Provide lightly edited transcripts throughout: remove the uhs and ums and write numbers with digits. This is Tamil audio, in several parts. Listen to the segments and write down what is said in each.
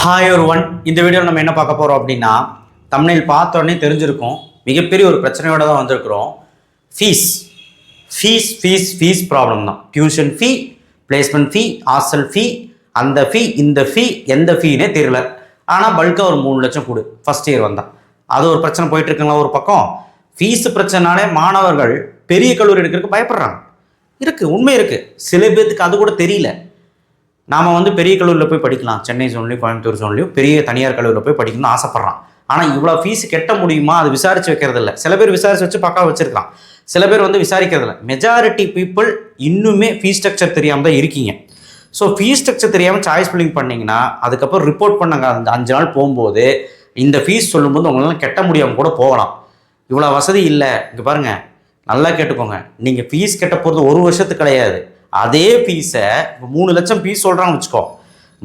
ஹாய் ஒரு ஒன் இந்த வீடியோவில் நம்ம என்ன பார்க்க போகிறோம் அப்படின்னா தம்ப்நெயில் பார்த்தோன்னே தெரிஞ்சிருக்கும் மிகப்பெரிய ஒரு பிரச்சனையோட தான் வந்திருக்கிறோம். Fees fees fees fees problem தான். டியூஷன் ஃபீ, பிளேஸ்மெண்ட் ஃபீ, ஹாஸ்டல் ஃபீ, அந்த ஃபீ இந்த ஃபீ எந்த ஃபீனே தெரியல. ஆனால் பல்காக ஒரு 3 லட்சம் கொடு ஃபஸ்ட் இயர் வந்தான். அது ஒரு பிரச்சனை போயிட்டு இருக்குங்களா ஒரு பக்கம். ஃபீஸ் பிரச்சனைனாலே மாணவர்கள் பெரிய கல்லூரி எடுக்கிறதுக்கு பயப்படுறாங்க. இருக்குது, உண்மை இருக்குது. சில பேர்த்துக்கு அது கூட தெரியல. நாம் பெரிய கல்லூரியில் போய் படிக்கலாம், சென்னை ஜோன்லையும் கோயம்புத்தூர் ஜோன்லையும் பெரிய தனியார் கல்லூரியில் போய் படிக்கணும்னு ஆசைப்பட்றான். ஆனால் இவ்வளோ ஃபீஸ் கட்ட முடியுமா அது விசாரித்து வைக்கிறது இல்லை. சில பேர் விசாரித்து வச்சு பக்கா வச்சுருக்கலாம், சில பேர் விசாரிக்கிறது இல்லை. மெஜாரிட்டி பீப்புள் இன்னுமே ஃபீஸ் ஸ்ட்ரக்சர் தெரியாமல் தான் இருக்கீங்க. ஸோ ஃபீஸ் ஸ்ட்ரக்சர் தெரியாமல் சாய்ஸ் ஃபில்லிங் பண்ணிங்கன்னா அதுக்கப்புறம் ரிப்போர்ட் பண்ணாங்க. அந்த 5 நாள் போகும்போது இந்த ஃபீஸ் சொல்லும்போது உங்களால் கட்ட முடியாமல் கூட போகலாம். இவ்வளோ வசதி இல்லை. இங்கே பாருங்கள், நல்லா கேட்டுக்கோங்க. நீங்கள் ஃபீஸ் கட்ட போகிறது 1 வருஷத்துக்கு கிடையாது. அதே ஃபீஸை 3 லட்சம் ஃபீஸ் சொல்கிறான்னு வச்சுக்கோ,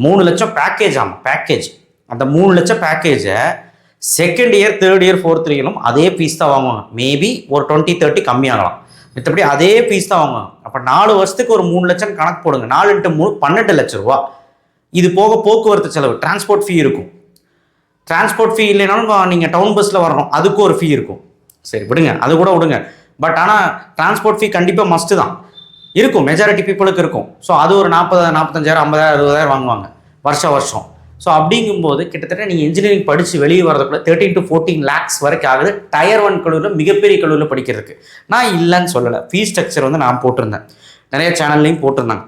3 லட்சம் பேக்கேஜ். ஆமாம், பேக்கேஜ். அந்த 3 லட்சம் பேக்கேஜை second year, third year, fourth இயரும் அதே ஃபீஸ் தான் வாங்குவாங்க. மேபி ஒரு 20-30 கம்மியாகலாம், மற்றபடி அதே ஃபீஸ் தான் வாங்குவாங்க. அப்போ 4 வருஷத்துக்கு ஒரு 3 லட்சம் கணக்கு போடுங்க. 4 × 3 12 லட்ச ரூபா. இது போக போக்குவரத்து செலவு, டிரான்ஸ்போர்ட் ஃபீ இருக்கும். டிரான்ஸ்போர்ட் ஃபீ இல்லைனாலும் நீங்கள் டவுன் பஸ்ஸில் வரணும், அதுக்கும் ஒரு ஃபீ இருக்கும். சரி விடுங்க, அது கூட விடுங்க. பட் ஆனால் டிரான்ஸ்போர்ட் ஃபீ கண்டிப்பாக மஸ்ட்டு தான் இருக்கும், மெஜாரிட்டி பீப்புளுக்கு இருக்கும். ஸோ அது ஒரு 40, 45,000, 50,000, 60,000 வாங்குவாங்க வருஷம். ஸோ அப்படிங்கும்போது கிட்டத்தட்ட நீங்கள் இன்ஜினியரிங் படித்து வெளியே வரதுக்குள்ள 13 to 14 lakhs வரைக்கும் ஆகுது. டயர் 1 கல்லூரியில், மிகப்பெரிய கல்லூரியில் படிக்கிறதுக்கு. நான் இல்லைன்னு சொல்லலை. ஃபீஸ் ஸ்ட்ரக்சர் நான் போட்டிருந்தேன், நிறைய சேனல்லையும் போட்டிருந்தாங்க.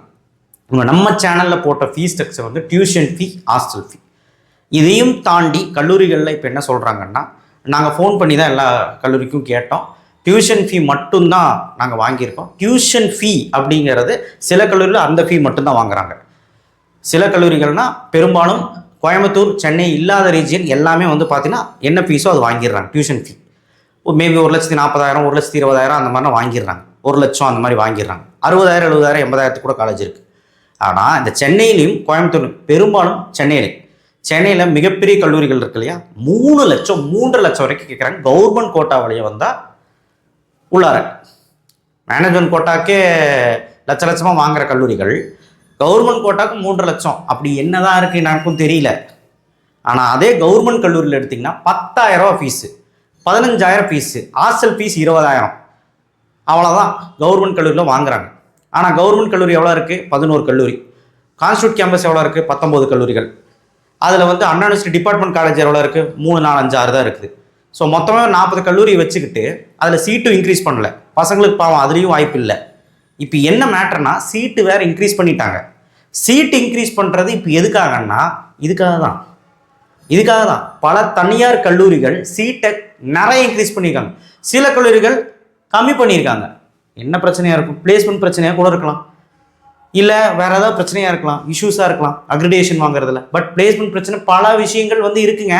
நம்ம சேனலில் போட்ட fees structure tuition fee, hostel fee. இதையும் தாண்டி கல்லூரிகளில் இப்போ என்ன சொல்கிறாங்கன்னா, நாங்கள் ஃபோன் பண்ணி தான் எல்லா கல்லூரிக்கும் கேட்டோம். டியூஷன் ஃபீ மட்டும்தான் நாங்கள் வாங்கியிருக்கோம். டியூஷன் ஃபீ அப்படிங்கிறது சில கல்லூரியில் அந்த ஃபீ மட்டும்தான் வாங்குறாங்க. சில கல்லூரிகள்னால் பெரும்பாலும் கோயம்புத்தூர், சென்னை இல்லாத ரீஜியன் எல்லாமே பார்த்தீங்கன்னா என்ன ஃபீஸோ அது வாங்கிடுறாங்க. டியூஷன் ஃபீ மேபி 1,40,000, 1,20,000 அந்த மாதிரிலாம் வாங்கிடுறாங்க. 1 லட்சம் அந்த மாதிரி வாங்கிடுறாங்க. 60,000, 70,000, 80,000 கூட காலேஜ் இருக்குது. ஆனால் இந்த சென்னையிலையும் கோயம்புத்தூர், பெரும்பாலும் சென்னையில் மிகப்பெரிய கல்லூரிகள் இருக்கு இல்லையா, 3 லட்சம் 3.5 லட்சம் வரைக்கும் கேட்குறாங்க. கவர்மெண்ட் கோட்டா வழியை வந்தால் உள்ளார மேனேஜ்மெண்ட் கோட்டாக்கே லட்சமாக வாங்குகிற கல்லூரிகள் கவர்மெண்ட் கோட்டாக்கு 3.5 லட்சம். அப்படி என்னதான் இருக்குது எனக்கும் தெரியல. ஆனால் அதே கவர்மெண்ட் கல்லூரியில் எடுத்திங்கன்னா 10,000 ரூபா ஃபீஸு, 15,000 ஃபீஸு, ஹாஸ்டல் ஃபீஸ் 20,000. அவ்வளோதான் கவர்மெண்ட் கல்லூரியில் வாங்குறாங்க. ஆனால் கவர்மெண்ட் கல்லூரி எவ்வளோ இருக்குது? 11 கல்லூரி. கான்ஸ்டியூட் கேம்பஸ் எவ்வளோ இருக்குது? 19 கல்லூரிகள். அதில் அண்ணா யூனிவர்சிட்டி டிபார்ட்மெண்ட் காலேஜ் எவ்வளோ இருக்குது? 3, 4, 5, 6 தான் இருக்குது. ஸோ மொத்தமாக 40 கல்லூரி வச்சுக்கிட்டு அதில் சீட்டும் இன்க்ரீஸ் பண்ணல. பசங்களுக்கு பாவம் அதுலேயும் வாய்ப்பு இல்லை. இப்போ என்ன மேட்டர்னா, சீட்டு வேறு இன்க்ரீஸ் பண்ணிட்டாங்க. சீட்டு இன்க்ரீஸ் பண்ணுறது இப்போ எதுக்காகன்னா இதுக்காக தான். பல தனியார் கல்லூரிகள் சீட்டை நிறைய இன்க்ரீஸ் பண்ணியிருக்காங்க, சில கல்லூரிகள் கம்மி பண்ணியிருக்காங்க. என்ன பிரச்சனையாக இருக்கும்? பிளேஸ்மெண்ட் பிரச்சனையாக கூட இருக்கலாம், இல்லை வேறு ஏதாவது பிரச்சனையாக இருக்கலாம், இஷ்யூஸாக இருக்கலாம் அக்ரிடேஷன் வாங்குறதுல. பட் பிளேஸ்மெண்ட் பிரச்சனை பல விஷயங்கள் இருக்குங்க.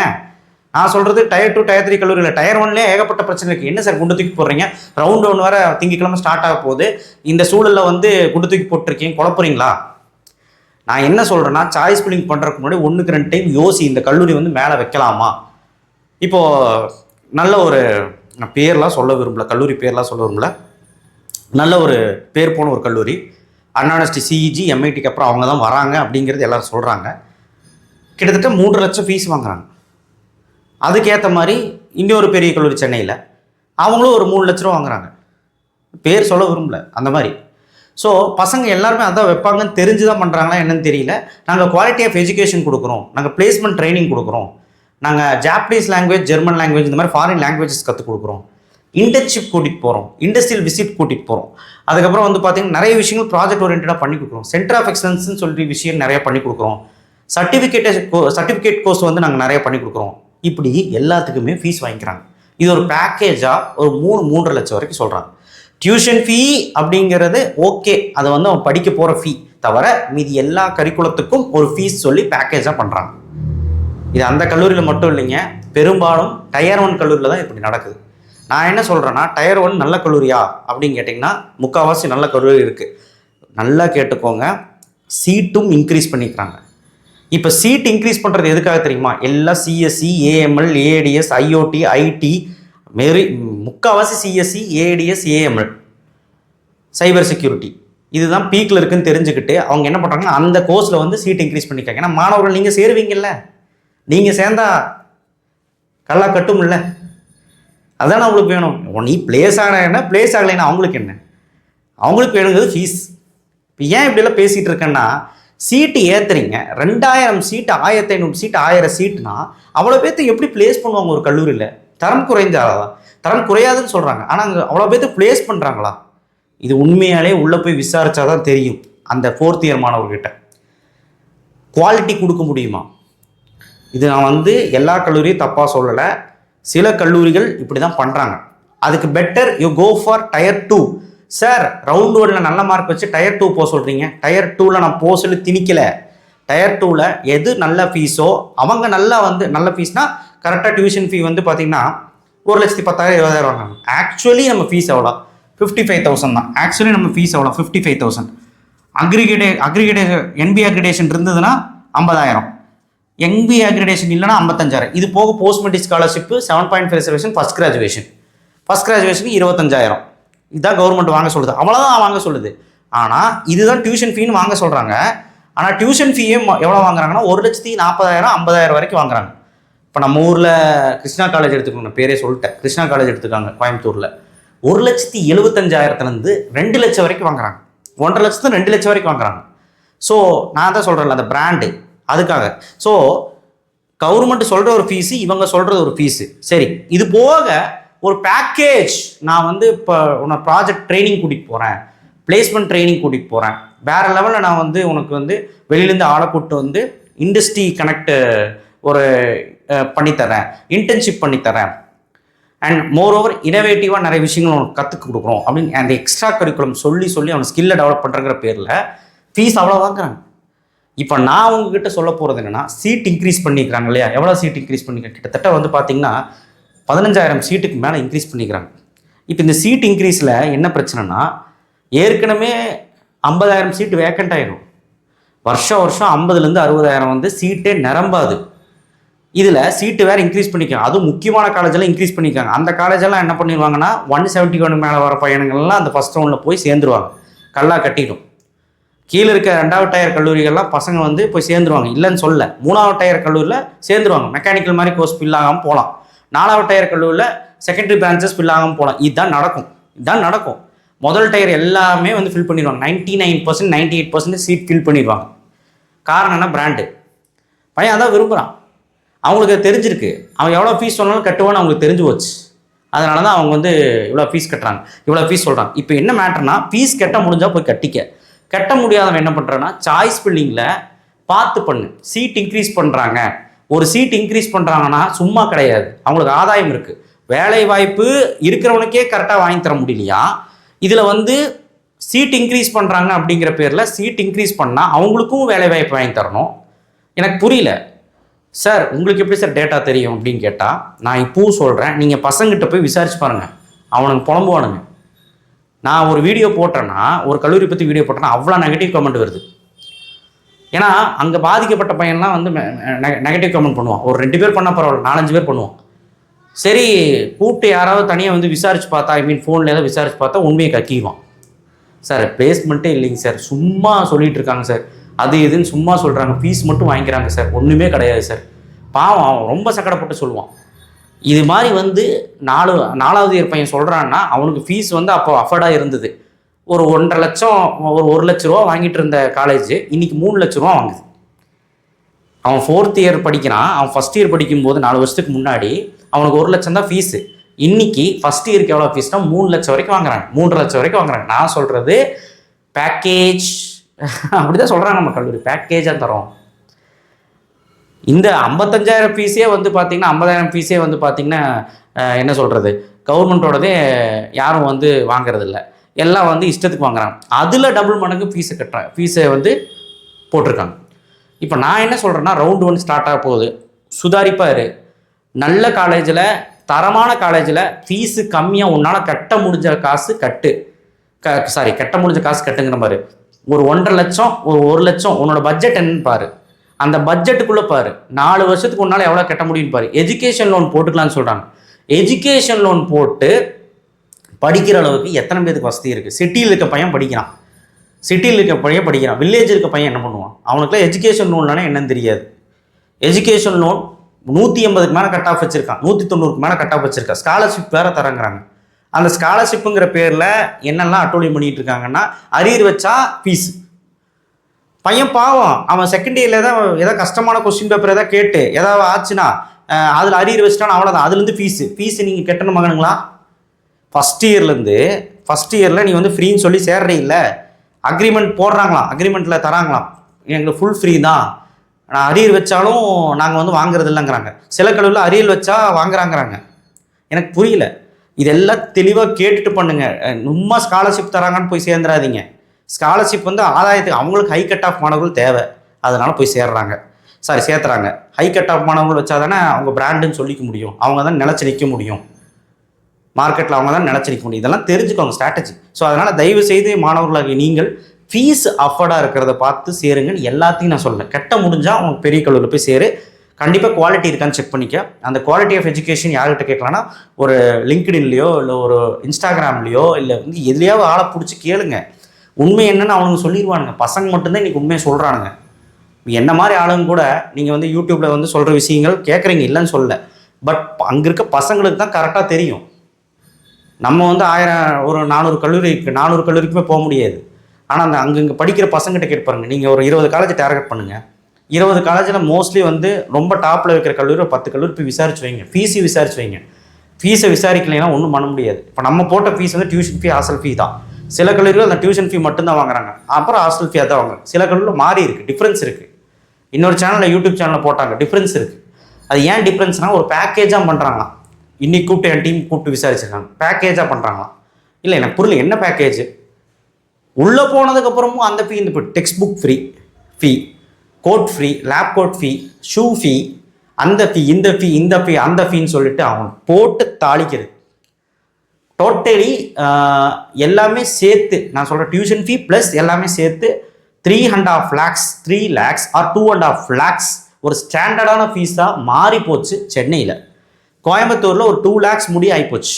நான் சொல்கிறது டயர் 2, டயர் 3 கல்லூரியில். டயர் 1லேயே ஏகப்பட்ட பிரச்சனை இருக்குது. என்ன சார் குண்டு தூக்கி போடுறீங்க? ரவுண்ட் 1 வர திங்கக்கிழமை ஸ்டார்ட் ஆக போகுது. இந்த சூழலில் குண்டு தூக்கி போட்டிருக்கீங்க, குழப்புறீங்களா? நான் என்ன சொல்கிறேன்னா, சாய்ஸ் ஃபில்லிங் பண்ணுறதுக்கு முன்னாடி 1க்கு 2 டைம் யோசி. இந்த கல்லூரி மேலே வைக்கலாமா? இப்போது நல்ல ஒரு, நான் பேர்லாம் சொல்ல விரும்பல, கல்லூரி பேர்லாம் சொல்ல விரும்பல, நல்ல ஒரு பேர் போன ஒரு கல்லூரி. அண்ணா யூனிவர்சிட்டி, சிஇஜி, எம்ஐடிக்கு அப்புறம் அவங்க தான் வராங்க அப்படிங்கிறது எல்லோரும் சொல்கிறாங்க. கிட்டத்தட்ட 3 லட்சம் ஃபீஸ் வாங்குறாங்க. அதுக்கேற்ற மாதிரி இன்னொரு பெரிய கல்லூரி சென்னையில் அவங்களும் ஒரு 3 லட்ச ரூபா வாங்குறாங்க. பேர் சொல்ல விரும்பல, அந்த மாதிரி. ஸோ பசங்க எல்லாருமே அதான் வைப்பாங்கன்னு தெரிஞ்சு தான் பண்ணுறாங்களா என்னன்னு தெரியல. நாங்கள் குவாலிட்டி ஆஃப் எஜுகேஷன் கொடுக்குறோம், நாங்கள் பிளேஸ்மெண்ட் ட்ரைனிங் கொடுக்குறோம், நாங்கள் ஜாப்பனீஸ் லாங்குவேஜ், ஜெர்மன் லாங்குவேஜ், இந்த மாதிரி ஃபாரின் லாங்குவேஜஸ் கற்றுக் கொடுக்குறோம், இன்டர்ன்ஷிப் கூட்டிகிட்டு போகிறோம், இண்டஸ்ட்ரியல் விசிட் கூட்டிகிட்டு போகிறோம். அதுக்கப்புறம் பார்த்தீங்கன்னா நிறைய விஷயங்கள் ப்ராஜெக்ட் ஓரியன்டாக பண்ணி கொடுக்குறோம். சென்டர் ஆஃப் எக்ஸலன்ஸ்னு சொல்லிட்டு விஷயம் நிறைய பண்ணி கொடுக்குறோம். சர்டிஃபிகேட் கோர்ஸ் நாங்கள் நிறைய பண்ணி கொடுக்குறோம். இப்படி எல்லாத்துக்குமே ஃபீஸ் வாங்கிக்கிறாங்க. இது ஒரு பேக்கேஜாக ஒரு 3-3.5 லட்சம் வரைக்கும் சொல்கிறாங்க. டியூஷன் ஃபீ அப்படிங்கிறது ஓகே, அது அவன் படிக்க போகிற ஃபீ தவிர மீதி எல்லா கரிக்குலத்துக்கும் ஒரு ஃபீஸ் சொல்லி பேக்கேஜாக பண்ணுறாங்க. இது அந்த கல்லூரியில் மட்டும் இல்லைங்க, பெரும்பாலும் டயர் 1 கல்லூரியில் தான் இப்படி நடக்குது. நான் என்ன சொல்கிறேன்னா, டயர் 1 நல்ல கல்லூரியா அப்படின்னு கேட்டிங்கன்னா முக்கால்வாசி நல்ல கல்லூரி இருக்குது. நல்லா கேட்டுக்கோங்க, சீட்டும் இன்க்ரீஸ் பண்ணிக்கிறாங்க. இப்போ சீட் இன்க்ரீஸ் பண்ணுறது எதுக்காக தெரியுமா? எல்லாம் CSC, AML, ADS, IOT, IT, முக்கால்வாசி CSC, ADS, AML, cyber security, இதுதான் பீக்கில் இருக்குன்னு தெரிஞ்சுக்கிட்டு அவங்க என்ன பண்ணுறாங்கன்னா அந்த கோர்ஸில் சீட் இன்க்ரீஸ் பண்ணிக்காங்க. ஏன்னா மாணவர்கள் நீங்கள் சேருவீங்கல்ல, நீங்கள் சேர்ந்தா கல்லா கட்டும் இல்லை, அதானே அவங்களுக்கு வேணும். நீ பிளேஸ் ஆகலைன்னா பிளேஸ் ஆகலைன்னா அவங்களுக்கு என்ன, அவங்களுக்கு வேணுங்கிறது ஃபீஸ். இப்போ ஏன் இப்படியெல்லாம் பேசிகிட்டு இருக்கேன்னா, சீட்டு ஏற்றுறீங்க, 2000 சீட்டு 1500 சீட்டு 1000 சீட்டுனா அவ்வளோ பேர்த்து எப்படி பிளேஸ் பண்ணுவாங்க ஒரு கல்லூரியில்? தரம் குறைஞ்சாலா? தரம் குறையாதுன்னு சொல்கிறாங்க, ஆனால் அங்கே அவ்வளோ பேர்த்து பிளேஸ் பண்ணுறாங்களா? இது உண்மையாலே உள்ளே போய் விசாரித்தா தான் தெரியும். அந்த 4th இயர் மாணவர்கிட்ட குவாலிட்டி கொடுக்க முடியுமா? இது நான் எல்லா கல்லூரியும் தப்பாக சொல்லலை, சில கல்லூரிகள் இப்படி தான் பண்ணுறாங்க. அதுக்கு better you go for tier 2. Sir round 1ல் நல்ல மார்க் வச்சு டயர் 2 போக சொல்கிறீங்க. டயர் 2ல் நான் போக சொல்லி திணிக்கலை. டயர் 2ல் எது நல்ல ஃபீஸோ அவங்க நல்லா நல்ல ஃபீஸ்னால் கரெக்டாக டியூஷன் ஃபீ பார்த்தீங்கன்னா 1,10,000 20,000 வாங்கினாங்க. ஆக்சுவலி நம்ம ஃபீஸ் எவ்வளோ? 55,000 தான். ஆக்சுவலி நம்ம ஃபீஸ் எவ்வளோ? 55,000. அக்ரிகேட்டேஷன் என்பி அக்ரிடேஷன் இருந்ததுன்னா 50,000, என்பி அக்ரிடேஷன் இல்லைனா 55,000. இது போக post matric scholarship 7.5 reservation, first கிராஜுவேஷனுக்கு 25,000. இதுதான் கவர்மெண்ட் வாங்க சொல்லுது, அவ்வளோதான் வாங்க சொல்லுது. ஆனால் இதுதான் டியூஷன் ஃபீன்னு வாங்க சொல்கிறாங்க. ஆனால் டியூஷன் ஃபீயே எவ்வளோ வாங்குறாங்கன்னா 1,40,000 50,000 வரைக்கும் வாங்குறாங்க. இப்போ நம்ம ஊரில் கிருஷ்ணா காலேஜ் எடுத்துக்கோங்க, பேரே சொல்லிட்டேன், கிருஷ்ணா காலேஜ் எடுத்துக்காங்க கோயம்புத்தூரில், 1,75,000 2 லட்சம் வரைக்கும் வாங்குறாங்க. 1,50,000 2 லட்சம் வரைக்கும் வாங்குறாங்க. ஸோ நான் தான் சொல்கிறேன்ல, அந்த பிராண்டு அதுக்காக. ஸோ கவர்மெண்ட் சொல்கிற ஒரு ஃபீஸு, இவங்க சொல்கிறது ஒரு ஃபீஸு. சரி, இது போக ஒரு பேக்கேஜ், நான் இப்போ உன்னை ப்ராஜெக்ட் ட்ரைனிங் கூட்டிகிட்டு போகிறேன், பிளேஸ்மெண்ட் ட்ரைனிங் கூட்டிகிட்டு போகிறேன், வேறு லெவலில் நான் உனக்கு வெளியிலேருந்து ஆளை கூப்பிட்டு இண்டஸ்ட்ரி கனெக்ட் ஒரு பண்ணித்தரேன், இன்டர்ன்ஷிப் பண்ணித்தரேன், அண்ட் மோர் ஓவர் இனோவேட்டிவாக நிறைய விஷயங்கள் அவனுக்கு கற்றுக் கொடுக்குறோம் அப்படின்னு அந்த எக்ஸ்ட்ரா கரிக்குலம் சொல்லி அவனை ஸ்கில்லை டெவலப் பண்ணுறங்கிற பேரில் ஃபீஸ் அவ்வளோ வாங்குறாங்க. இப்போ நான் உங்ககிட்ட சொல்ல போகிறது என்னென்னா, சீட் இன்க்ரீஸ் பண்ணிக்கிறாங்க இல்லையா? எவ்வளோ சீட் இன்க்ரீஸ் பண்ணிக்கிறாங்க? கிட்டத்தட்ட பார்த்தீங்கன்னா 15,000 சீட்டுக்கு மேலே இன்க்ரீஸ் பண்ணிக்கிறாங்க. இப்போ இந்த சீட் இன்க்ரீஸில் என்ன பிரச்சனைனா, ஏற்கனவே 50,000 சீட்டு வேக்கண்ட் ஆகிடும். வருஷம் 50,000 60,000 சீட்டே நிரம்பாது. இதில் சீட்டு வேறு இன்க்ரீஸ் பண்ணிக்காங்க. அதுவும் முக்கியமான காலேஜெல்லாம் இன்க்ரீஸ் பண்ணிக்காங்க. அந்த காலேஜெல்லாம் என்ன பண்ணிடுவாங்கன்னா 171 மேலே வர பையனுங்கள்லாம் அந்த ஃபஸ்ட் ரவுண்டில் போய் சேர்ந்துருவாங்க, கல்லா கட்டிடும். கீழே இருக்க 2வது டயர் கல்லூரிகள்லாம் பசங்க போய் சேர்ந்துருவாங்க, இல்லைன்னு சொல்ல. 3வது டயர் கல்லூரியில் சேர்ந்துருவாங்க, மெக்கானிக்கல் மாதிரி கோர்ஸ் ஃபில் ஆகாமல் போகலாம். 4வது டயர் கல்லூரியில் செகண்டரி பிரான்ச்சஸ் ஃபில் ஆகாமல் போகலாம். இதுதான் நடக்கும். முதல் டயர் எல்லாமே ஃபில் பண்ணிடுவாங்க. 99% 98% சீட் ஃபில் பண்ணிடுவாங்க. காரணம் என்ன? பிராண்டு. பையன் அதான் விரும்புகிறான், அவங்களுக்கு தெரிஞ்சிருக்கு, அவன் எவ்வளோ ஃபீஸ் சொன்னாலும் கட்டுவான்னு அவங்களுக்கு தெரிஞ்சு போச்சு. அதனால தான் அவங்க இவ்வளோ ஃபீஸ் கட்டுறாங்க, இவ்வளோ ஃபீஸ் சொல்கிறாங்க. இப்போ என்ன மேட்டர்னா, ஃபீஸ் கட்ட முடிஞ்சால் போய் கட்ட முடியாதவன் என்ன பண்ணுறான்னா, சாய்ஸ் ஃபில்லிங்கில் பார்த்து பண்ணு. சீட் இன்க்ரீஸ் பண்ணுறாங்க, ஒரு சீட் இன்க்ரீஸ் பண்ணுறாங்கன்னா சும்மா கிடையாது, அவங்களுக்கு ஆதாயம் இருக்குது. வேலை வாய்ப்பு இருக்கிறவனுக்கே கரெக்டாக வாங்கி தர முடியலையா? இதில் சீட் இன்க்ரீஸ் பண்ணுறாங்க அப்படிங்கிற பேரில் சீட் இன்க்ரீஸ் பண்ணால் அவங்களுக்கும் வேலை வாய்ப்பு வாங்கி தரணும். எனக்கு புரியல சார், உங்களுக்கு எப்படி சார் டேட்டா தெரியும் அப்படின்னு கேட்டால், நான் இப்போவும் சொல்கிறேன், நீங்கள் பசங்கிட்ட போய் விசாரிச்சு பாருங்கள், அவனுக்கு புலம்புவானுங்க. நான் ஒரு வீடியோ போட்டேன்னா, ஒரு கல்லூரி பற்றி வீடியோ போட்டேன்னா அவ்வளோ நெகட்டிவ் கமெண்ட் வருது. ஏன்னா அங்கே பாதிக்கப்பட்ட பையன்லாம் நெகட்டிவ் கமெண்ட் பண்ணுவான். ஒரு 2 பேர் பண்ணால் பரவாயில்ல, 4-5 பேர் பண்ணுவான். சரி, கூப்பிட்டு யாராவது தனியாக விசாரிச்சு பார்த்தா, ஃபோனில் ஏதாவது விசாரிச்சு பார்த்தா உண்மையை கக்கிடுவான். சார் பிளேஸ்மெண்ட்டே இல்லைங்க சார், சும்மா சொல்லிட்டு இருக்காங்க சார், அது இதுன்னு சும்மா சொல்கிறாங்க, ஃபீஸ் மட்டும் வாங்கிக்கிறாங்க சார், ஒன்றுமே கிடையாது சார். பாவம், அவன் ரொம்ப சக்கடப்பட்டு சொல்லுவான். இது மாதிரி 4வது இயர் பையன் சொல்கிறான்னா, அவனுக்கு ஃபீஸ் அப்போ அஃபர்டாக இருந்தது. ஒரு 1,50,000 லட்சம், ஒரு 1 லட்ச ரூபா வாங்கிட்டு இருந்த காலேஜ் இன்றைக்கி 3 லட்ச ரூபா வாங்குது. அவன் 4th இயர் படிக்கிறான். அவன் ஃபஸ்ட் இயர் படிக்கும்போது 4 வருஷத்துக்கு முன்னாடி அவனுக்கு 1 லட்சம் தான் ஃபீஸு. இன்றைக்கி ஃபஸ்ட் இயருக்கு எவ்வளோ ஃபீஸ்னால் 3 லட்சம் வரைக்கும் வாங்குறாங்க, 3.5 லட்சம் வரைக்கும் வாங்குறாங்க. நான் சொல்கிறது பேக்கேஜ், அப்படி தான் சொல்கிறாங்க நம்ம கல்லூரி, பேக்கேஜாக தரோம். இந்த 55,000 ஃபீஸே பார்த்தீங்கன்னா 50,000 ஃபீஸே பார்த்தீங்கன்னா என்ன சொல்கிறது, கவர்மெண்ட்டோடதே யாரும் வாங்குறதில்ல, எல்லாம் இஷ்டத்துக்கு வாங்குறாங்க. அதில் டபுள் மடங்கு ஃபீஸை போட்டிருக்காங்க. இப்போ நான் என்ன சொல்கிறேன்னா, ரவுண்ட் 1 ஸ்டார்ட் ஆக போகுது, சுதாரிப்பாக இரு. நல்ல காலேஜில், தரமான காலேஜில் ஃபீஸு கம்மியாக உன்னால் கட்ட முடிஞ்ச காசு கட்டுங்கிற மாதிரி. ஒரு 1.5 லட்சம், ஒரு 1 லட்சம், உன்னோட பட்ஜெட் என்னன்னு பாரு, அந்த பட்ஜெட்டுக்குள்ளே பாரு, 4 வருஷத்துக்கு உன்னால் எவ்வளோ கட்ட முடியும்னு பாரு. எஜுகேஷன் லோன் போட்டுக்கலான்னு சொல்கிறாங்க. எஜுகேஷன் லோன் போட்டு படிக்கிற அளவுக்கு எத்தனை பேருக்கு வசதி இருக்குது? சிட்டியில் இருக்க பையன் படிக்கிறான், வில்லேஜ் இருக்க பையன் என்ன பண்ணுவான்? அவனுக்குலாம் எஜுகேஷன் லோன்னானே என்னன்னு தெரியாது. எஜுகேஷன் லோன் 180க்கு மேலே கட் ஆஃப் வச்சுருக்கான், 190க்கு மேலே கட் ஆஃப் வச்சுருக்கான். ஸ்காலர்ஷிப் வேறு தரங்கிறாங்க. அந்த ஸ்காலர்ஷிப்புங்கிற பேரில் என்னெல்லாம் அட்டூழியம் பண்ணிகிட்டு இருக்காங்கன்னா, அரியர் வச்சா ஃபீஸ். பையன் பாவம், அவன் செகண்ட் இயரில் ஏதாவது கஷ்டமான கொஸ்டின் பேப்பர் எதாவது கேட்டு ஏதாவது ஆச்சுன்னா அதில் அரியர் வச்சுட்டான், அவ்வளோதான். அதுலேருந்து ஃபீஸு நீங்கள் கட்டணும் மகனுங்களா. ஃபஸ்ட் இயரில் நீ வந்து ஃப்ரீன்னு சொல்லி சேர்றே இல்லை, அக்ரிமெண்ட் போடுறாங்களாம், அக்ரிமெண்ட்டில் தராங்களாம், எங்களுக்கு ஃபுல் ஃப்ரீ தான், நான் அரியர் வச்சாலும் நாங்கள் வந்து வாங்குறது இல்லைங்கிறாங்க. சில கல்லூரியில் அரியர் வச்சா வாங்குறாங்கிறாங்க. எனக்கு புரியல. இதெல்லாம் தெளிவாக கேட்டுட்டு பண்ணுங்க. சும்மா ஸ்காலர்ஷிப் தராங்கன்னு போய் சேர்ந்துடாதீங்க. ஸ்காலர்ஷிப் வந்து ஆதாயத்துக்கு அவங்களுக்கு ஹை கட் ஆஃப் மாணவர்கள் தேவை, அதனால் போய் சேர்த்துறாங்க. ஹை கட் ஆஃப் மாணவர்கள் வச்சா தானே அவங்க பிராண்டுன்னு சொல்லிக்க முடியும், அவங்க தான் நிலச்சி நிற்க முடியும் மார்க்கெட்டில், அவங்க தான் நிலச்சி நிற்க முடியும். இதெல்லாம் தெரிஞ்சுக்கோங்க ஸ்ட்ராட்டஜி. ஸோ அதனால் தயவு செய்து மாணவர்களாக நீங்கள் ஃபீஸ் அஃபோர்டாக இருக்கிறத பார்த்து சேருங்கன்னு எல்லாத்தையும் நான் சொல்லலை. கட்ட முடிஞ்சால் அவங்க பெரிய கல்லூரியில் போய் சேரு, கண்டிப்பாக குவாலிட்டி இருக்கான்னு செக் பண்ணிக்க. அந்த குவாலிட்டி ஆஃப் எஜுகேஷன் யார்கிட்ட கேட்கலான்னா, ஒரு லிங்க்டின்லையோ இல்லை ஒரு இன்ஸ்டாகிராம்லையோ இல்லை வந்து எதுலையாவது ஆளை பிடிச்சி கேளுங்க. உண்மை என்னன்னு அவனுங்க சொல்லிடுவானுங்க. பசங்க மட்டும்தான் இன்றைக்கி உண்மையை சொல்கிறானுங்க. என்ன மாதிரி ஆளுங்க கூட நீங்கள் வந்து யூடியூப்பில் வந்து சொல்கிற விஷயங்கள் கேட்குறீங்க, இல்லைன்னு சொல்ல. பட் அங்கே இருக்க பசங்களுக்கு தான் கரெக்டாக தெரியும். நம்ம வந்து ஒரு 400 கல்லூரிக்குமே போக முடியாது. ஆனால் அந்த அங்கே படிக்கிற பசங்கிட்ட கேட்பாருங்க. நீங்கள் ஒரு 20 காலேஜ் டார்கெட் பண்ணுங்கள். 20 காலேஜில் மோஸ்ட்லி வந்து ரொம்ப டாப்பில் இருக்கிற கல்லூரி 10 கல்லூரி போய் விசாரிச்சு வைங்க. ஃபீஸை விசாரிச்சு வைங்க. ஃபீஸை விசாரிக்கலைன்னா ஒன்றும் பண்ண முடியாது. இப்போ நம்ம போட்ட ஃபீஸ் வந்து டியூஷன் ஃபீ, ஹாஸ்டல் ஃபீ தான். சில கல்லூரிகள் அந்த டியூஷன் ஃபீ மட்டும்தான் வாங்குறாங்க, அப்புறம் ஹாஸ்டல் ஃபீயாக தான் வாங்குறாங்க. சில கல்லூரியில் மாறி இருக்குது, டிஃப்ரென்ஸ் இருக்குது. இன்னொரு சேனலில் யூடியூப் சேனலில் போட்டாங்க, டிஃப்ரென்ஸ் இருக்குது. அது ஏன் டிஃப்ரென்ஸ்னால் ஒரு பேக்கேஜாக பண்ணுறாங்களாம். இன்னைக்கு கூப்பிட்டு என் டீம் கூப்பிட்டு விசாரிச்சிருக்காங்க, பேக்கேஜாக பண்ணுறாங்களாம். இல்லை எனக்கு புரியல என்ன பேக்கேஜ். உள்ளே போனதுக்கப்புறமும் அந்த ஃபீ, இந்த டெக்ஸ்ட் புக் ஃபீ, கோட் ஃப்ரீ, லேப் கோட் ஃபீ, ஷூ ஃபீ, அந்த ஃபீ, இந்த ஃபீ அந்த ஃபீன்னு சொல்லிட்டு அவன் போட்டு தாளிக்கிறது. டோட்டலி எல்லாமே சேர்த்து நான் சொல்கிறேன், டியூஷன் ஃபீ ப்ளஸ் எல்லாமே சேர்த்து 3.5 lakhs 3 lakhs ஆர் 2.5 lakhs ஒரு ஸ்டாண்டர்டான ஃபீஸாக மாறி போச்சு சென்னையில். கோயம்புத்தூரில் ஒரு 2 lakhs முடி ஆகிப்போச்சு.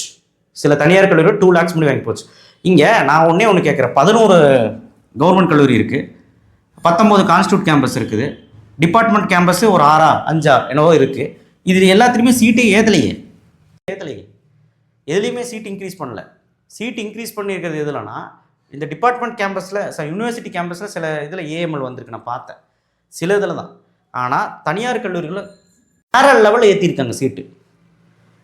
சில தனியார் கல்லூரியில் 2 lakhs முடி வாங்கி போச்சு. இங்கே நான் ஒன்று கேட்குறேன். 11 கவர்மெண்ட் கல்லூரி இருக்குது, 19 கான்ஸ்டியூட் கேம்பஸ் இருக்குது, டிபார்ட்மெண்ட் கேம்பஸ் ஒரு 5 என்னவோ இருக்குது. இது எல்லாத்துலேயுமே சீட்டே ஏற்றலையே. எதுலேயுமே சீட் இன்க்ரீஸ் பண்ணல. சீட் இன்க்ரீஸ் பண்ணியிருக்கிறது எதுலன்னா, இந்த டிபார்ட்மெண்ட் கேம்பஸில் யூனிவர்சிட்டி கேம்பஸில் சில இதில் ஏஎம்எல் வந்திருக்கு, நான் பார்த்தேன் சில இதில் தான். ஆனால் தனியார் கல்லூரிகளில் வேறு லெவலில் ஏற்றிருக்காங்க சீட்டு.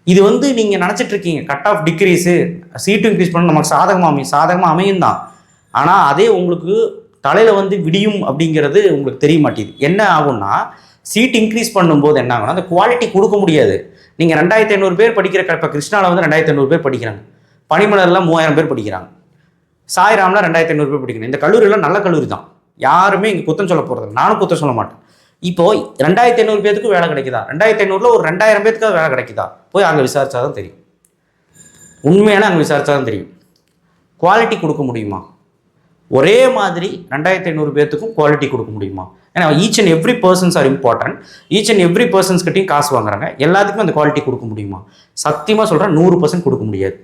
இது வந்து நீங்கள் நினச்சிட்ருக்கீங்க கட் ஆஃப் டிக்ரீஸு, சீட்டு இன்க்ரீஸ் பண்ண நமக்கு சாதகமாக அமையும் தான். ஆனால் அதே உங்களுக்கு தலையில் வந்து விடியும் அப்படிங்கிறது உங்களுக்கு தெரிய மாட்டேது. என்ன ஆகும்னா, சீட் இன்க்ரீஸ் பண்ணும்போது என்ன ஆகும்னா, அந்த குவாலிட்டி கொடுக்க முடியாது. நீங்கள் 2500 பேர் படிக்கிற, இப்போ கிருஷ்ணாவில் வந்து 2500 பேர் படிக்கிறாங்க, பனிமலரில் 3000 பேர் படிக்கிறாங்க, சாய்ராமில் 2500 பேர் படிக்கிறாங்க. இந்த கல்லூரியில் நல்ல கல்லூரி தான், யாருமே இங்கே குத்தம் சொல்ல போகிறது, நானும் குத்தம் சொல்ல மாட்டேன். இப்போது 2500 பேருக்கு வேலை கிடைக்குதா, 2500ல் ஒரு 2000 பேருக்கு வேலை கிடைக்குதா, போய் அங்கே விசாரிச்சா தான் தெரியும். உண்மையான அங்கே விசாரிச்சா தான் தெரியும். குவாலிட்டி கொடுக்க முடியுமா? ஒரே மாதிரி 2500 பேர்த்துக்கும் குவாலிட்டி கொடுக்க முடியுமா? ஏன்னா each and every persons are important. Each and every பர்சன்ஸ்கிட்டையும் காசு வாங்குறாங்க, எல்லாத்துக்கும் அந்த குவாலிட்டி கொடுக்க முடியுமா? சத்தியமாக சொல்கிறேன், 100% கொடுக்க முடியாது.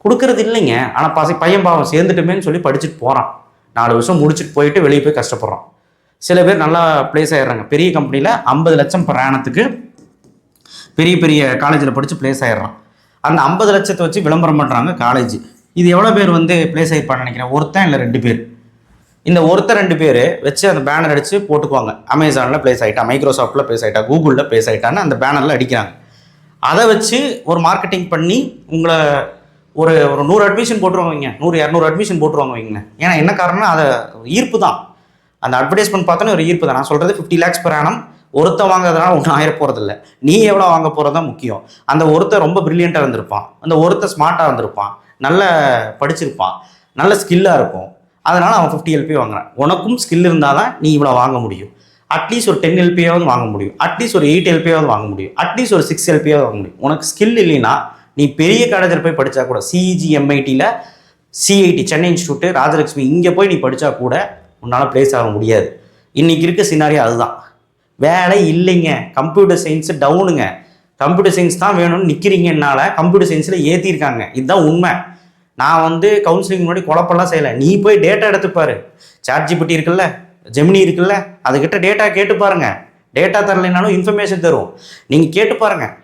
கொடுக்கறது இல்லைங்க. ஆனால் பையன் பாவம் சேர்ந்துட்டுமேன்னு சொல்லி படிச்சுட்டு போகிறான், 4 வருஷம் முடிச்சுட்டு போயிட்டு வெளியே போய் கஷ்டப்படுறான். சில பேர் நல்லா பிளேஸ் ஆகிடுறாங்க, பெரிய கம்பெனியில் 50 லட்சம் per annum பெரிய காலேஜில் படித்து பிளேஸ் ஆகிடுறான். அந்த 50 லட்சத்தை வச்சு விளம்பரம் பண்ணுறாங்க காலேஜ். இது எவ்வளோ பேர் வந்து பிளேஸ் ஆகிருப்பான்னு நினைக்கிறேன்? ஒருத்தன் இல்லை 2 பேர். இந்த 2 பேர் வச்சு அந்த பேனர் அடித்து போட்டுக்குவாங்க, அமேசானில் பிளேஸ் ஆகிட்டா, மைக்ரோசாஃப்ட்டில் பிளேஸ் ஆகிட்டா, கூகுளில் பிளேஸ் ஆகிட்டான்னு அந்த பேனரில் அடிக்கிறாங்க. அதை வச்சு ஒரு மார்க்கெட்டிங் பண்ணி உங்களை ஒரு 100 அட்மிஷன் போட்டுருவாங்க, 100-200 அட்மிஷன் போட்டுருவாங்க வைங்க. ஏன்னா என்ன காரணம்னா, அதை ஈர்ப்பு தான். அந்த அட்வர்டைஸ்மெண்ட் பார்த்தோன்னே ஒரு ஈர்ப்பு தான். நான் சொல்கிறது 50 lakhs per annum. ஒருத்தன் வாங்குறதுனால ஒன்றும் ஆயிர போகிறதில்ல, நீ எவ்வளோ வாங்க போகிறது தான் முக்கியம். அந்த ஒருத்தர் ரொம்ப ப்ரில்லியண்ட்டாக இருந்திருப்பான், அந்த ஒருத்தர் ஸ்மார்ட்டாக இருந்திருப்பான், நல்ல படிச்சிருப்பான், நல்ல ஸ்கில்லாக இருக்கும், அதனால் அவன் 50 LP வாங்குறான். உனக்கும் ஸ்கில் இருந்தால் தான் நீ இவ்வளோ வாங்க முடியும். அட்லீஸ்ட் ஒரு 10 LPயாவது வாங்க முடியும், அட்லீஸ்ட் ஒரு 8 LPயாவது வாங்க முடியும், அட்லீஸ்ட் ஒரு 6 LPயாவது வாங்க முடியும். உனக்கு ஸ்கில் இல்லைன்னா நீ பெரிய காலேஜில் போய் படித்தா கூட, சிஇஜி எம்ஐடியில், சிஐடி சென்னை இன்ஸ்டியூட்டு, ராஜலட்சுமி, இங்கே போய் நீ படித்தா கூட உன்னால் பிளேஸ் ஆக முடியாது. இன்றைக்கி இருக்க சினாரியோ அதுதான். வேலை இல்லைங்க, கம்ப்யூட்டர் சயின்ஸு டவுனுங்க. கம்ப்யூட்டர் சயின்ஸ் தான் வேணும்னு நிற்கிறீங்கனால கம்ப்யூட்டர் சயின்ஸில் ஏற்றிருக்காங்க, இதுதான் உண்மை. நான் வந்து கவுன்சிலிங் முன்னாடி குழப்பெல்லாம் செய்யலை. நீ போய் டேட்டா எடுத்துப்பாரு, சாட் ஜிபிடி இருக்குல்ல, ஜெமினி இருக்குல்ல, அதுக்கிட்ட டேட்டா கேட்டு பாருங்க. டேட்டா தரலைனாலும் இன்ஃபர்மேஷன் தரும். நீங்கள் கேட்டு பாருங்கள்.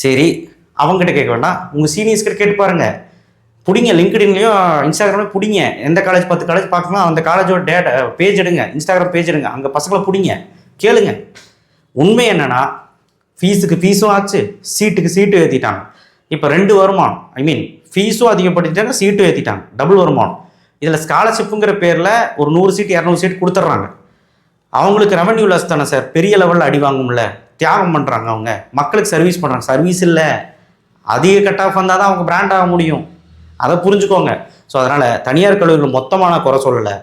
சரி, அவங்ககிட்ட கேட்க வேண்டாம், உங்கள் சீனியர்ஸ்கிட்ட கேட்டு பாருங்கள். பிடிங்க, லிங்க்டின்லையும் இன்ஸ்டாகிராம்லையும் பிடிங்க. எந்த காலேஜ் 10 காலேஜ் பார்க்கலாம், அந்த காலேஜோட டேட்டா பேஜ் எடுங்க, இன்ஸ்டாகிராம் பேஜ் எடுங்க, அங்கே பசங்களை பிடிங்க, கேளுங்க. உண்மை என்னென்னா ஃபீஸுக்கு ஃபீஸும் ஆச்சு, சீட்டுக்கு சீட்டும் ஏற்றிட்டாங்க. இப்போ 2 வருமானம், ஃபீஸும் அதிகப்படுத்திட்டாங்க, சீட்டும் ஏற்றிட்டாங்க, டபுள் வருமானம். இதில் ஸ்காலர்ஷிப்புங்கிற பேரில் ஒரு 100 சீட் 200 சீட் கொடுத்துட்றாங்க. அவங்களுக்கு ரெவன்யூ லெஸ் தானே சார், பெரிய லெவலில் அடி வாங்கும்ல, தியாகம் பண்ணுறாங்க, அவங்க மக்களுக்கு சர்வீஸ் பண்ணுறாங்க. சர்வீஸ் இல்லை, அதிக கட் ஆஃப் வந்தால் தான் அவங்க பிராண்ட் ஆக முடியும், அதை புரிஞ்சுக்கோங்க. ஸோ அதனால் தனியார் கல்லூரிகள் மொத்தமான குறை சொல்லலை,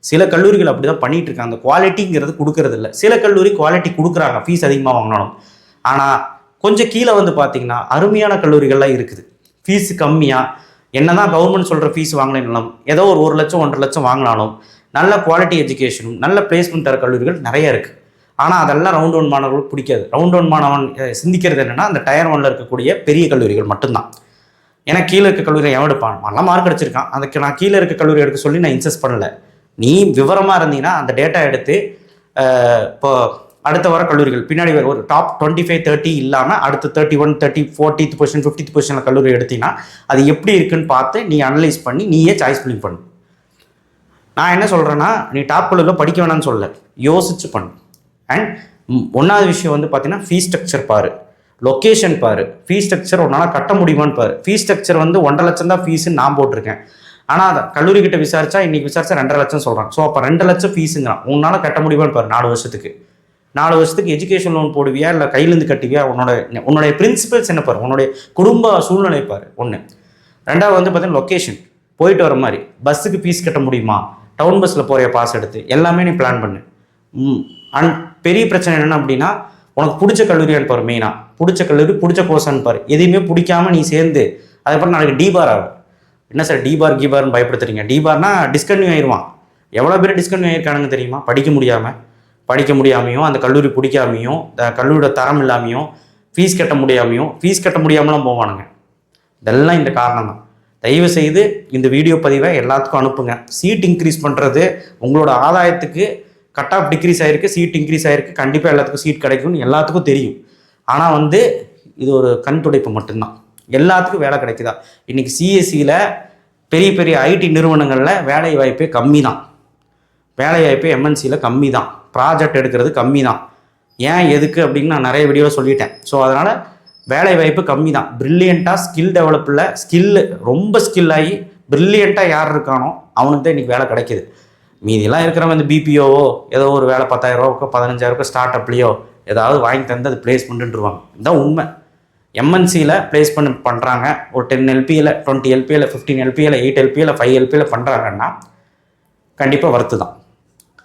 சில கல்லூரிகள் அப்படி தான் பண்ணிகிட்டு இருக்காங்க. குவாலிட்டிங்கிறது கொடுக்கறது இல்லை. சில கல்லூரி குவாலிட்டி கொடுக்குறாங்க, ஃபீஸ் அதிகமாக வாங்கினாலும். ஆனால் கொஞ்சம் கீழே வந்து பார்த்திங்கன்னா அருமையான கல்லூரிகள்லாம் இருக்குது, ஃபீஸ் கம்மியாக. என்ன தான் கவர்மெண்ட் சொல்கிற ஃபீஸ் வாங்கினாலும், ஏதோ ஒரு 1 லட்சம் 1.5 லட்சம் வாங்கினாலும் நல்ல குவாலிட்டி எஜுகேஷனும் நல்ல பிளேஸ்மெண்ட் தர கல்லூரிகள் நிறைய இருக்குது. ஆனால் அதெல்லாம் ரவுண்ட் 1 மாணவர்களுக்கு பிடிக்காது. ரவுண்ட் 1 மாணவன் சிந்திக்கிறது என்னென்னா அந்த டயர் 1ல் இருக்கக்கூடிய பெரிய கல்லூரிகள் மட்டும்தான். ஏன்னா கீழே இருக்க கல்லூரி எவன் எடுப்பான், நல்லா மார்க் அடிச்சிருக்கான், அதுக்கு நான் கீழே இருக்க கல்லூரி எடுக்க சொல்லி நான் இன்சஸ்ட் பண்ணலை. நீ விவரமாக இருந்தீங்கன்னா அந்த டேட்டா எடுத்து இப்போ அடுத்த வர கல்லூரிகள் பின்னாடி ஒரு டாப் 25-30 இல்லாமல் அடுத்த 31, 30, 40th பொசிஷன் 50th பொசிஷனில் கல்லூரி எடுத்தீங்கன்னா அது எப்படி இருக்குன்னு பார்த்து நீ அனலைஸ் பண்ணி நீயே சாய்ஸ் ஃபில்லிங் பண்ணு. நான் என்ன சொல்கிறேன்னா, நீ டாப் கல்லூரியில் படிக்க வேணாம்னு சொல்ல, யோசிச்சு பண்ணு. அண்ட் 1வது விஷயம் வந்து பார்த்தீங்கன்னா ஃபீஸ் ஸ்ட்ரக்சர் பாரு, லொக்கேஷன் பாரு, ஃபீஸ் ஸ்ட்ரக்சர் உன்னால் கட்ட முடியுமான்னு பாரு. ஃபீஸ் ஸ்ட்ரக்சர் வந்து 1.5 லட்சம் தான் ஃபீஸுன்னு நான் போட்டிருக்கேன். ஆனால் அதை கல்லூரிக்கிட்ட விசாரிச்சா இன்றைக்கி விசாரிச்சா 2.5 லட்சம் சொல்கிறான். ஸோ அப்போ 2 லட்சம் ஃபீஸுங்கிறான். உன்னால் கட்ட முடியுமான்னு பாரு. 4 வருஷத்துக்கு எஜுகேஷன் லோன் போடுவியா இல்லை கையிலேருந்து கட்டுவியா? உன்னுடைய பிரின்சிபல்ஸ் என்ன பாரு, உன்னுடைய குடும்ப சூழ்நிலை பாரு. 1. 2வது வந்து பார்த்தீங்கன்னா லொக்கேஷன், போயிட்டு வர மாதிரி பஸ்ஸுக்கு ஃபீஸ் கட்ட முடியுமா, டவுன் பஸ்ஸில் போகிற பாஸ் எடுத்து எல்லாமே நீ பிளான் பண்ணு. அண்ட் பெரிய பிரச்சனை என்னென்ன அப்படின்னா, உனக்கு பிடிச்ச கல்லூரியான்னு பாரு. மெயினாக பிடிச்ச கல்லூரி, பிடிச்ச கோர்ஸான்னு பாரு. எதையுமே பிடிக்காம நீ சேர்ந்து அதுக்கப்புறம் நாளைக்கு டிபார் ஆகும். என்ன சார் டிபார் கீபார்னு பயப்படுத்துறீங்க? டிபார்னா டிஸ்கன்யூ ஆயிடுவான். எவ்வளோ பேர் டிஸ்கன்யூ ஆயிருக்கானுங்க தெரியுமா? படிக்க முடியாமையும் அந்த கல்லூரி பிடிக்காமையும் கல்லூரியோட தரம் இல்லாமையும் ஃபீஸ் கட்ட முடியாமலாம் போவானுங்க. இதெல்லாம் இந்த காரணம் தான். தயவு செய்து இந்த வீடியோ பதிவை எல்லாத்துக்கும் அனுப்புங்க. சீட் இன்க்ரீஸ் பண்ணுறது உங்களோட ஆதாயத்துக்கு, கட் ஆஃப் டிக்ரீஸ் ஆகிருக்கு, சீட் இன்க்ரீஸ் ஆகிருக்கு, கண்டிப்பாக எல்லாத்துக்கும் சீட் கிடைக்கும்னு எல்லாத்துக்கும் தெரியும். ஆனால் வந்து இது ஒரு கண் துடைப்பு மட்டும்தான். எல்லாத்துக்கும் வேலை கிடைக்குதா? இன்றைக்கி சிஎஸ்சியில் பெரிய பெரிய ஐடி நிறுவனங்களில் வேலை வாய்ப்பே கம்மி தான். வேலை வாய்ப்பே எம்என்சியில் கம்மி தான். ப்ராஜெக்ட் எடுக்கிறது கம்மி தான். ஏன் எதுக்கு அப்படின்னு நான் நிறைய வீடியோவில் சொல்லிட்டேன். ஸோ அதனால் வேலை வாய்ப்பு கம்மி தான். ப்ரில்லியண்ட்டாக ஸ்கில் டெவலப்பில் ரொம்ப ஸ்கில் ஆகி ப்ரில்லியண்ட்டாக யார் இருக்கானோ அவனுக்கு தான் இன்றைக்கி வேலை கிடைக்கிது. மீதியெல்லாம் இருக்கிறவங்க இந்த பிபிஓவோ ஏதோ ஒரு வேலை 10,000 ரூபாய்க்கோ 15,000 ரூபாய்க்கோ ஸ்டார்ட் அப்லேயோ ஏதாவது வாங்கி தந்து அது பிளேஸ்மெண்ட்டுருவாங்க. இதுதான் உண்மை. எம்என்சியில் பிளேஸ்மெண்ட் பண்ணுறாங்க, ஒரு 10 LPயில் 20 LPயில் 15 LPயில் 8 LPயில் 5 LPயில் பண்ணுறாங்கன்னா கண்டிப்பாக வர்த்து தான்.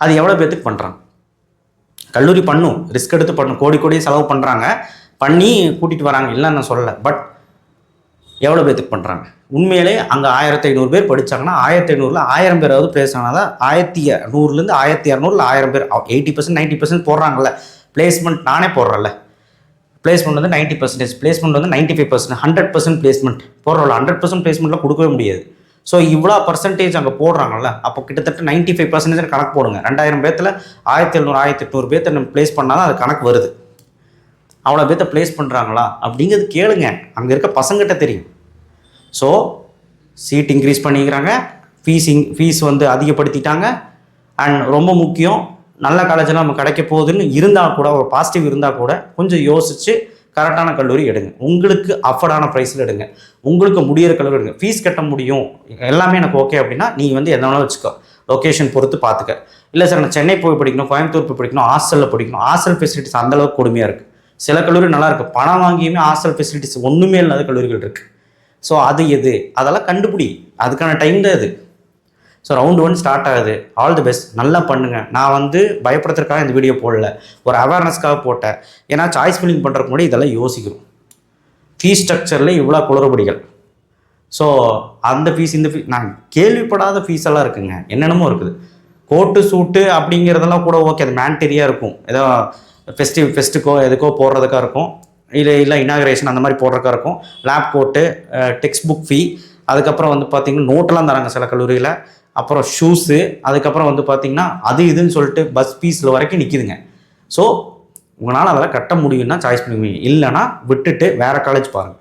அது எவ்வளோ பேர்த்துக்கு பண்ணுறாங்க? கல்லூரி பண்ணும், ரிஸ்க் எடுத்து பண்ணும், கோடி செலவு பண்ணுறாங்க, பண்ணி கூட்டிகிட்டு வராங்க, இல்லைன்னு நான் சொல்லலை. பட் எவ்வளோ பேர்த்துக்கு பண்ணுறாங்க? உண்மையிலே அங்கே 1500 பேர் படித்தாங்கன்னா 1500ல் 1000 பேராவது பிளேஸ் ஆனால் தான் 1100லேருந்து 1200 1000 பேர் 80% 90% போடுறாங்கல்ல பிளேஸ்மெண்ட். நானே போடுறேன்ல பிளேஸ்மெண்ட் வந்து 90%, பிளேஸ்மெண்ட் வந்து 95%, 100% பிளேஸ்மெண்ட் போடுறோம்ல. 100% பிளேஸ்மெண்ட்டில் கொடுக்கவே முடியாது. ஸோ இவ்வளோ பர்சன்டேஜ் அங்கே போடுறாங்கல்ல, அப்போ கிட்டத்தட்ட 95% கணக்கு போடுங்க. 2000 பேர்த்தில் 1700 1800 பேர்த்த நம்ம பிளேஸ் பண்ணால் தான் அது கணக்கு வருது. அவ்வளோ பேர்த்த பிளேஸ் பண்ணுறாங்களா அப்படிங்கிறது கேளுங்க, அங்கே இருக்க பசங்கிட்ட தெரியும். ஸோ சீட் இன்க்ரீஸ் பண்ணிக்கிறாங்க, ஃபீஸ் வந்து அதிகப்படுத்திட்டாங்க. அண்ட் ரொம்ப முக்கியம், நல்ல காலேஜெலாம் நம்ம கிடைக்க போகுதுன்னு இருந்தால் கூட, ஒரு பாசிட்டிவ் இருந்தால் கூட கொஞ்சம் யோசித்து கரெக்டான கல்லூரி எடுங்க. உங்களுக்கு அஃபர்டான ப்ரைஸில் எடுங்க, உங்களுக்கு முடியிற கல்லூரி எடுங்க. ஃபீஸ் கட்ட முடியும், எல்லாமே எனக்கு ஓகே அப்படின்னா நீ வந்து எதை வேணாலும் வச்சுக்கோ, லொக்கேஷன் பொறுத்து பார்த்துக்க. இல்லை சார் நான் சென்னை போய் படிக்கணும், கோயம்புத்தூர் போய் படிக்கணும், ஹாஸ்டலில் படிக்கணும், ஹாஸ்டல் ஃபெசிலிட்டிஸ் அந்தளவுக்கு கொடுமையாக இருக்குது. சில கல்லூரி நல்லா இருக்குது, பணம் வாங்கியுமே ஹாஸ்டல் ஃபெசிலிட்டிஸ் ஒன்றுமே இல்லாத கல்லூரிகள் இருக்குது. ஸோ அது எது, அதெல்லாம் கண்டுபிடி, அதுக்கான டைம் தான் இது. ஸோ ரவுண்ட் 1 ஸ்டார்ட் ஆகுது. ஆல் தி பெஸ்ட், நல்லா பண்ணுங்கள். நான் வந்து பயப்படுத்துறதுக்காக இந்த வீடியோ போடல, ஒரு அவேர்னஸ்க்காக போட்டேன். ஏன்னா சாய்ஸ் ஃபில்லிங் பண்ணுறதுக்கு முன்னாடி இதெல்லாம் யோசிக்கணும். ஃபீஸ் ஸ்ட்ரக்சரில் இவ்வளோ குளறுபடிகள். ஸோ அந்த ஃபீஸ் இந்த ஃபீஸ் நான் கேள்விப்படாத ஃபீஸ் எல்லாம் இருக்குங்க, என்னென்னமோ இருக்குது. கோட்டு சூட்டு அப்படிங்கிறதெல்லாம் கூட ஓகே, அது மேண்டரியாக இருக்கும், ஏதோ ஃபெஸ்ட்டுக்கோ எதுக்கோ போடுறதுக்காக இருக்கும், இல்லை இனாகரேஷன் அந்த மாதிரி போடுறதுக்காக இருக்கும். லேப் கோட்டு, டெக்ஸ்ட் புக் ஃபீ, அதுக்கப்புறம் வந்து பார்த்திங்கன்னா நோட்டெல்லாம் தராங்க சில கல்லூரியில், அப்புறம் ஷூஸு, அதுக்கப்புறம் வந்து பார்த்திங்கன்னா அது இதுன்னு சொல்லிட்டு பஸ் ஃபீஸில் வரைக்கும் நிற்கிதுங்க. ஸோ உங்களால் அதெல்லாம் கட்ட முடியும்னா சாய்ஸ் பண்ணுவீங்க, இல்லைனா விட்டுட்டு வேறு காலேஜ் பாருங்கள்.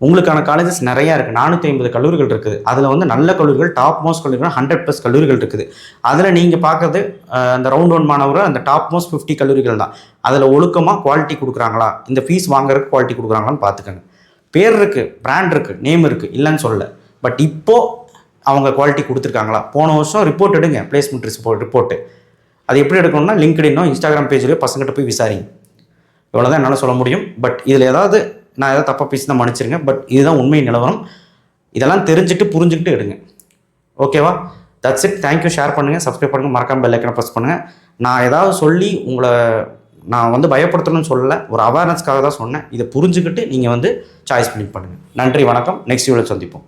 உங்களுக்கான காலேஜஸ் நிறையா இருக்குது, 450 கல்லூரிகள் இருக்குது. அதில் வந்து நல்ல கல்லூரிகள், டாப் மோஸ்ட் கல்லூரிகள், 100+ கல்லூரிகள் இருக்குது. அதில் நீங்கள் பார்க்குறது அந்த ரவுண்ட் 1 மாணவர்கள் அந்த டாப் மோஸ்ட் 50 கல்லூரிகள் தான். அதில் ஒழுக்கமாக குவாலிட்டி கொடுக்குறாங்களா, இந்த ஃபீஸ் வாங்குறதுக்கு குவாலிட்டி கொடுக்குறாங்களான்னு பார்த்துக்கோங்க. பேர் இருக்குது, பிராண்ட் இருக்குது, நேம் இருக்குது, இல்லைன்னு சொல்லலை. பட் இப்போது அவங்க குவாலிட்டி கொடுத்துருக்காங்களா? போன வருஷம் ரிப்போர்ட் எடுங்க, பிளேஸ்மெண்ட் ரிப்போர்ட்டு. அது எப்படி எடுக்கணும்னா லிங்க்டினோ இன்ஸ்டாகிராம் பேஜ்லேயோ பசங்கிட்ட போய் விசாரிங்க. இவ்வளோதான் என்னால் சொல்ல முடியும். பட் இதில் நான் ஏதாவது தப்பாக பேசி தான் மன்னிச்சிருங்க. பட் இதுதான் உண்மை நிலவரம். இதெல்லாம் தெரிஞ்சுட்டு புரிஞ்சுக்கிட்டு எடுங்க. ஓகேவா? That's it. தேங்க்யூ. ஷேர் பண்ணுங்கள், சப்ஸ்கிரைப் பண்ணுங்கள், மறக்காம பெல் ஐக்கனை ப்ரெஸ் பண்ணுங்கள். நான் ஏதாவது சொல்லி உங்களை நான் வந்து பயப்படுத்தணும்னு சொல்லலை, ஒரு அவேர்னஸ்க்காக தான் சொன்னேன். இதை புரிஞ்சுக்கிட்டு நீங்கள் வந்து சாய்ஸ் பண்ணி பண்ணுங்கள். நன்றி, வணக்கம். நெக்ஸ்ட் வீடியோவில் சந்திப்போம்.